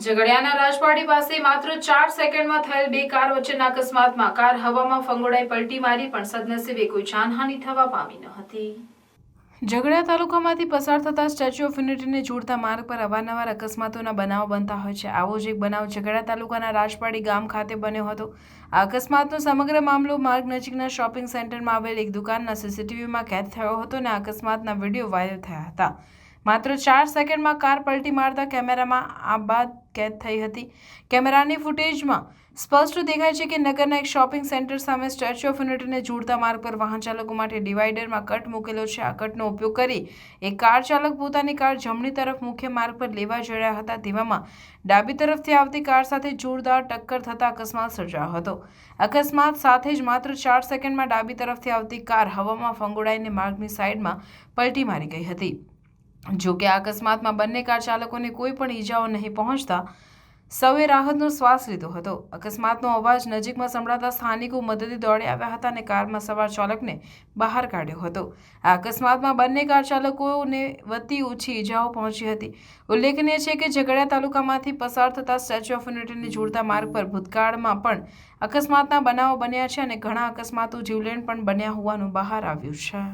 ઝઘડિયાના રાજવાડી પાસે માત્ર 4 સેકન્ડમાં થયેલ બે કાર વચ્ચેના અકસ્માતમાં કાર હવામાં ફંગોળાઈ પલટી મારી, પણ સદનસીબે કોઈ જાનહાનિ થવા પામી ન હતી। ઝઘડિયા તાલુકામાંથી પસાર થતા સ્ટેચ્યુ ઓફ યુનિટીને જોડતા માર્ગ પર અવારનવાર અકસ્માતોના બનાવો બનતા હોય છે। આવો જ એક બનાવ ઝઘડિયા તાલુકાના રાજવાડી ગામ ખાતે બન્યો હતો। આ અકસ્માતનો સમગ્ર મામલો માર્ગ નજીકના શોપિંગ સેન્ટરમાં આવેલ એક દુકાનના સીસીટીવીમાં કેદ થયો હતો અને આ અકસ્માતના વિડીયો વાયરલ થયા હતા। માત્ર 4 સેકન્ડમાં કાર પલટી મારતા કેમેરામાં આ બાદ કેદ થઈ હતી। કેમેરાની ફૂટેજમાં સ્પષ્ટ દેખાય છે કે નગરના એક શોપિંગ સેન્ટર સામે સ્ટેચ્યુ ઓફ યુનિટીને જોડતા માર્ગ પર વાહન ચાલકો માટે ડિવાઈડરમાં કટ મૂકેલો છે। આ કટનો ઉપયોગ કરી એક કાર ચાલક પોતાની કાર જમણી તરફ મુખ્ય માર્ગ પર લેવા જઈ રહ્યા હતા, તેવામાં ડાબી તરફથી આવતી કાર સાથે જોરદાર ટક્કર થતા અકસ્માત સર્જાયો હતો। અકસ્માત સાથે જ માત્ર 4 સેકન્ડમાં ડાબી તરફથી આવતી કાર હવામાં ફંગોળાઈને માર્ગની સાઈડમાં પલટી મારી ગઈ હતી। જો કે આ અકસ્માતમાં બંને કાર ચાલકોને કોઈ પણ ઈજાઓ નહીં પહોંચતા સૌએ રાહતનો શ્વાસ લીધો હતો। અકસ્માતનો અવાજ નજીકમાં સંભળાતા સ્થાનિકો મદદે દોડી આવ્યા હતા અને કારમાં સવાર ચાલકને બહાર કાઢ્યો હતો। આ અકસ્માતમાં બંને કાર ચાલકોને વતી ઓછી ઈજાઓ પહોંચી હતી। ઉલ્લેખનીય છે કે ઝઘડિયા તાલુકામાંથી પસાર થતા સ્ટેચ્યુ ઓફ યુનિટીને જોડતા માર્ગ પર ભૂતકાળમાં પણ અકસ્માતના બનાવો બન્યા છે અને ઘણા અકસ્માતો જીવલેણ પણ બન્યા હોવાનું બહાર આવ્યું છે।